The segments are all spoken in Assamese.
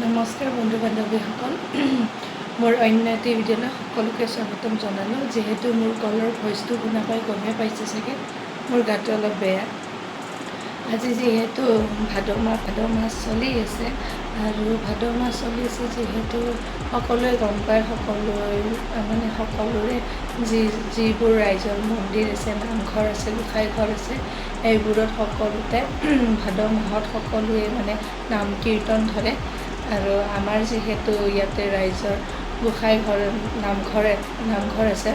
নমস্কাৰ বন্ধু বান্ধৱীসকল মোৰ অন্য এটি ভিডিঅ'লৈ সকলোকে স্বাগতম জনালোঁ যিহেতু মোৰ কলৰ ভইচটো শুনা পাই গমে পাইছে চাগে মোৰ গাটো অলপ বেয়া আজি যিহেতু ভাদ মাহ চলি আছে আৰু ভাদ মাহ চলি আছে যিহেতু সকলোৱে গম পায় সকলোৰে যিবোৰ ৰাইজৰ মন্দিৰ আছে নামঘৰ আছে গোসাঁই ঘৰ আছে এইবোৰত সকলোতে ভাদ মাহত সকলোৱে নাম কীৰ্তন ধৰে আৰু আমাৰ যিহেতু ইয়াতে ৰাইজৰ গোসাঁই ঘৰ নামঘৰ আছে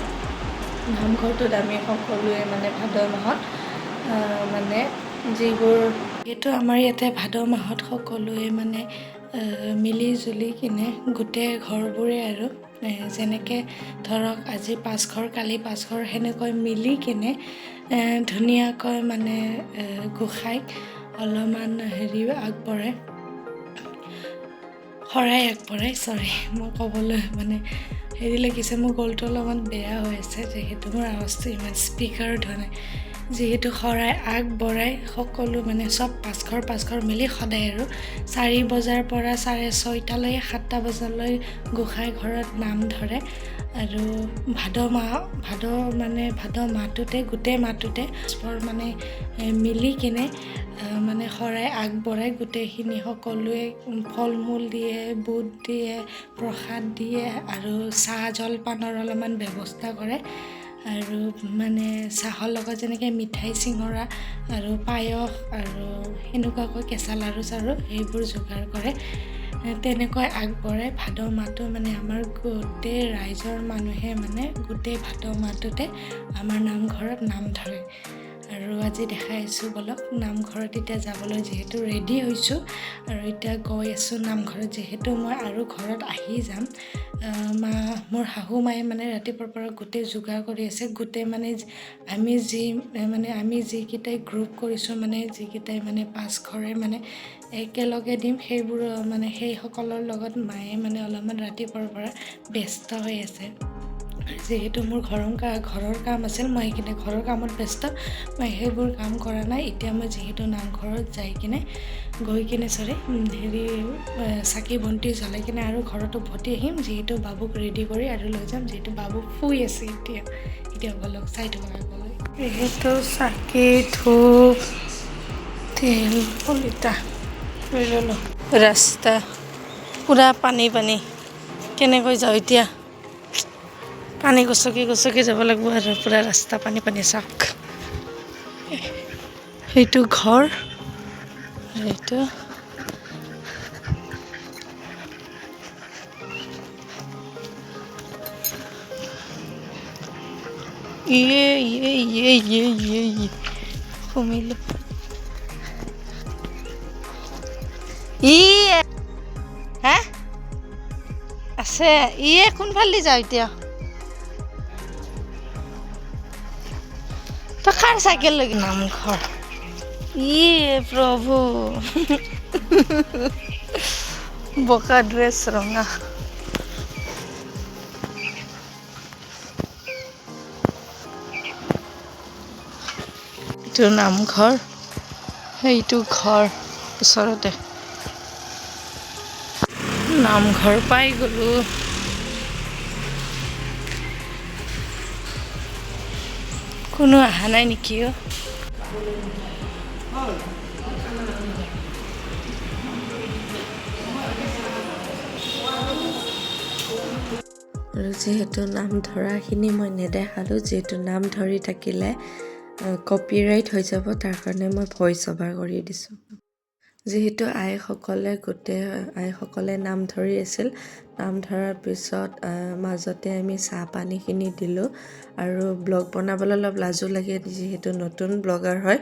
নামঘৰটোত আমি সকলোৱে ভাদ মাহত যিবোৰ এইটো আমাৰ ইয়াতে ভাদ মাহত সকলোৱে মিলি জুলি কিনে গোটেই ঘৰবোৰে আৰু যেনেকৈ ধৰক আজি 5 ঘৰ কালি 5 ঘৰ সেনেকৈ মিলি কিনে ধুনীয়াকৈ গোসাঁইক অলপমান আগবঢ়ায় শৰাই আগবঢ়াই মই ক'বলৈ লাগিছে মোৰ গলটো অলপমান বেয়া হৈ আছে যিহেতু মোৰ আৱাজটো ইমান স্পীকাৰত হোৱা নাই যিহেতু শৰাই আগবঢ়াই সকলো চব 5 ঘৰ মিলি সদায় আৰু 4 বজাৰ পৰা 6:30লৈ 7টা বজালৈ গোসাঁই ঘৰত নাম ধৰে আৰু ভাদ মাহটোতে গোটেই মাহটোতে মিলি কিনে শৰাই আগবঢ়াই গোটেইখিনি সকলোৱে ফল মূল দিয়ে বুট দিয়ে প্ৰসাদ দিয়ে আৰু চাহ জলপানৰ অলপমান ব্যৱস্থা কৰে আৰু চাহৰ লগত যেনেকৈ মিঠাই চিঙৰা আৰু পায়স আৰু সেনেকুৱাকৈ কেঁচা লাড়ু চাৰু সেইবোৰ যোগাৰ কৰে তেনেকৈ আগবঢ়াই ভাদ মাহটো আমাৰ গোটেই ৰাইজৰ মানুহে গোটেই ভাদ মাহটোতে আমাৰ নামঘৰত নাম ধৰে আৰু আজি দেখাই আছোঁ বলক নামঘৰত এতিয়া যাবলৈ যিহেতু ৰেডি হৈছোঁ আৰু এতিয়া গৈ আছোঁ নামঘৰত যিহেতু মই আৰু ঘৰত আহি যাম মোৰ শাহু মায়ে ৰাতিপুৱাৰ পৰা গোটেই যোগাৰ কৰি আছে গোটেই আমি যিকেইটাই গ্ৰুপ কৰিছোঁ যিকেইটাই 5 ঘৰে একেলগে দিম সেইবোৰ সেইসকলৰ লগত মায়ে অলপমান ৰাতিপুৱাৰ পৰা ব্যস্ত হৈ আছে যিহেতু মোৰ ঘৰৰ কাম আছিল মই সেইখিনি ঘৰৰ কামত ব্যস্ত মই সেইবোৰ কাম কৰা নাই এতিয়া মই যিহেতু নামঘৰত গৈ কিনে চাকি বন্তি জ্বলাই কিনে আৰু ঘৰত উভতি আহিম যিহেতু বাবুক ৰেডি কৰি আৰু লৈ যাম যিহেতু বাবু শুই আছে এতিয়া বলক চাই থকা গ'লৈ যিহেতু চাকি ধূপ তেল শলিতা লৈ ল'লোঁ ৰাস্তা পূৰা পানী কেনেকৈ যাওঁ এতিয়া পানী গছকি যাব লাগিব আৰু পূৰা ৰাস্তা পানী চাওক সেইটো ঘৰ এইটো কমিলো হা আছে কোনফালে যাওঁ এতিয়া তই কাৰ চাইকেল লৈ নামঘৰ প্ৰভু বকা ড্ৰেছ ৰঙা এইটো নামঘৰ সেইটো ঘৰ ওচৰতে নামঘৰ পাই গ'লো কোনো অহা নাই নেকি আৰু যিহেতু নাম ধৰাখিনি মই নেদেখালোঁ যিহেতু নাম ধৰি থাকিলে কপিৰাইট হৈ যাব তাৰ কাৰণে মই ভইচ অভাৰ কৰি দিছোঁ যিহেতু আইসকলে নাম ধৰি আছিল নাম ধৰাৰ পিছত মাজতে আমি চাহ পানীখিনি দিলোঁ আৰু ব্লগ বনাবলৈ অলপ লাজো লাগে যিহেতু নতুন ব্লগাৰ হয়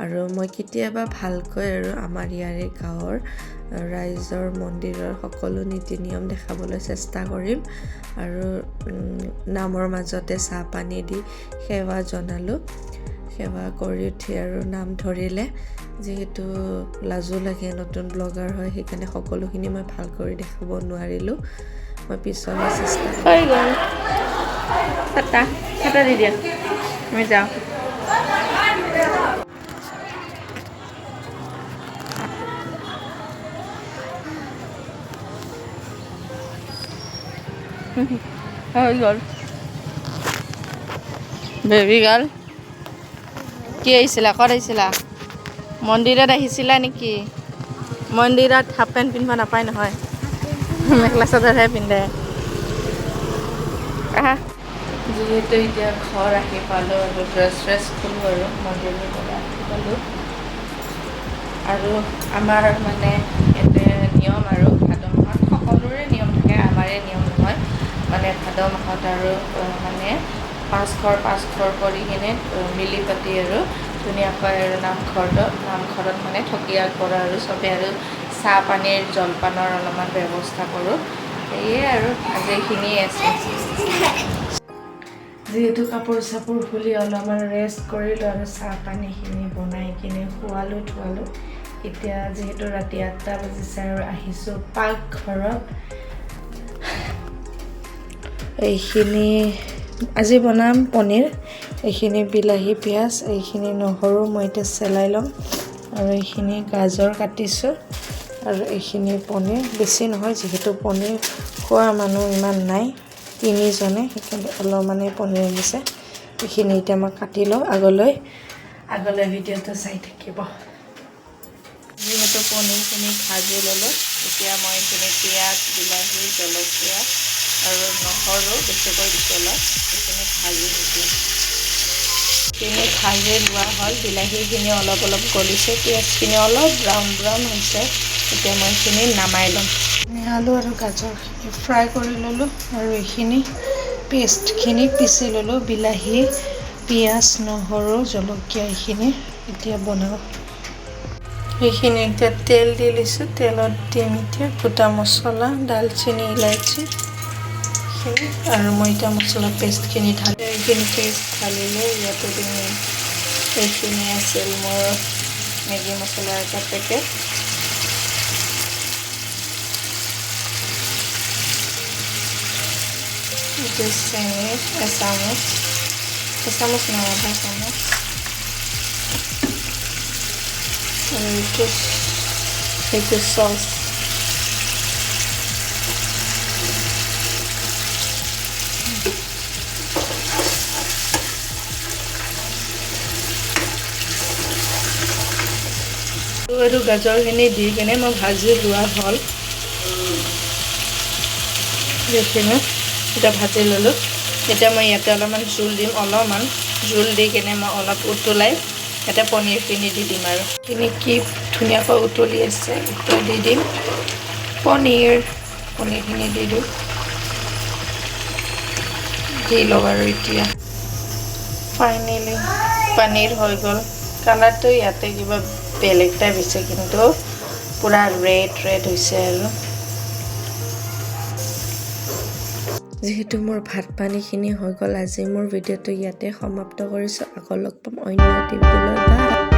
আৰু মই কেতিয়াবা ভালকৈ আৰু আমাৰ ইয়াৰে গাঁৱৰ ৰাইজৰ মন্দিৰৰ সকলো নীতি নিয়ম দেখাবলৈ চেষ্টা কৰিম আৰু নামৰ মাজতে চাহ পানী দি সেৱা জনালোঁ সেৱা কৰি উঠি আৰু নাম ধৰিলে যিহেতু লাজো লাগে নতুন ব্লগাৰ হয় সেইকাৰণে সকলোখিনি মই ভাল কৰি দেখাব নোৱাৰিলোঁ মই পিছলৈ চেষ্টা হৈ গ'ল এটা দি দিয়া আমি যাওঁ হৈ গ'ল বেবী গাৰ্ল কি আহিছিলা ক'ত আহিছিলা মন্দিৰত আহিছিলা নেকি মন্দিৰত হাফ পেণ্ট পিন্ধিব নাপায় নহয় মেখেলা চাদৰহে পিন্ধে আহা যিহেতু এতিয়া ঘৰ আহি পালোঁ আৰু ড্ৰেছ খোলোঁ আৰু মন্দিৰৰ পৰা আহি পালোঁ আৰু আমাৰ মানে ইয়াতে নিয়ম আৰু ভাদ মাহত সকলোৰে নিয়ম থাকে আমাৰে নিয়ম নহয় মানে ভাদ মাহত আৰু মানে পাঁচ ঘৰ কৰি কিনে মিলি পাতি আৰু ধুনীয়াকৈ আৰু নামঘৰত মানে ঠগি আগবঢ়া আৰু চবে আৰু চাহ পানীৰ জলপানৰ অলপমান ব্যৱস্থা কৰোঁ সেয়ে আৰু আজি এইখিনিয়ে আছে যিহেতু কাপোৰ চাপোৰ খুলি অলপমান ৰেষ্ট কৰিলোঁ আৰু চাহ পানীখিনি বনাই কিনে খোৱালোঁ থোৱালোঁ এতিয়া যিহেতু ৰাতি 8টা বাজিছে আৰু আহিছোঁ পাকঘৰত এইখিনি আজি বনাম পনীৰ এইখিনি বিলাহী পিঁয়াজ এইখিনি নহৰু মই এতিয়া চেলাই ল'ম আৰু এইখিনি গাজৰ কাটিছোঁ আৰু এইখিনি পনীৰ বেছি নহয় যিহেতু পনীৰ খোৱা মানুহ ইমান নাই 3জনে সেইকাৰণে অলপমানেই পনীৰ আনিছে এইখিনি এতিয়া মই কাটি লওঁ আগলৈ ভিডিঅ'টো চাই থাকিব যিহেতু পনীৰখিনি ভাজি ল'লোঁ এতিয়া মই এইখিনি পিঁয়াজ বিলাহী জলকীয়া আৰু নহৰু বেছিকৈ দিছোঁ অলপ এইখিনি ভাজি দিছোঁ এইখিনি ভাজি লোৱা হ'ল বিলাহীখিনি অলপ গলিছে পিঁয়াজখিনি অলপ ব্ৰাউন হৈছে এতিয়া মই এইখিনি নামাই ল'ম আলু আৰু গাজৰখিনি ফ্ৰাই কৰি ল'লোঁ আৰু এইখিনি পেষ্টখিনি পিচি ল'লোঁ বিলাহী পিঁয়াজ নহৰু জলকীয়া এইখিনি এতিয়া বনাওঁ এইখিনি এতিয়া তেল দি লৈছোঁ তেলত দিম এতিয়া গোটা মছলা দালচেনি ইলাইচি এইখিনি আৰু মই এতিয়া মছলা পেষ্টখিনি ঢালি এইখিনি পেষ্ট ঢালিলোঁ ইয়াতে দিম এইখিনি আছিল মোৰ মেগী মছলাৰ এটা পেকেট এইটো চেনি এচামুচ নহয় আধা চামুচ আৰু এইটো চচ এইটো গাজৰখিনি দি কিনে মই ভাজি লোৱা হ'ল এইখিনি এতিয়া ভাজি ল'লোঁ এতিয়া মই ইয়াতে অলপমান জোল দিম জোল দি কিনে মই অলপ উতলাই ইয়াতে পনীৰখিনি দি দিম আৰু এইখিনি কি ধুনীয়াকৈ উতলি আছে দি দিম পনীৰখিনি দি দিওঁ দি লওঁ আৰু এতিয়া ফাইনেলি পনীৰ হৈ গ'ল কালাৰটো ইয়াতে কিবা বেলেগ টাইপ হৈছে কিন্তু পুৰা ৰেড হৈছে আৰু যিহেতু মোৰ ভাত পানীখিনি হৈ গ'ল আজি মোৰ ভিডিঅ'টো ইয়াতে সমাপ্ত কৰিছোঁ আকৌ লগ পাম অন্য এটা ভিডিঅ'লৈ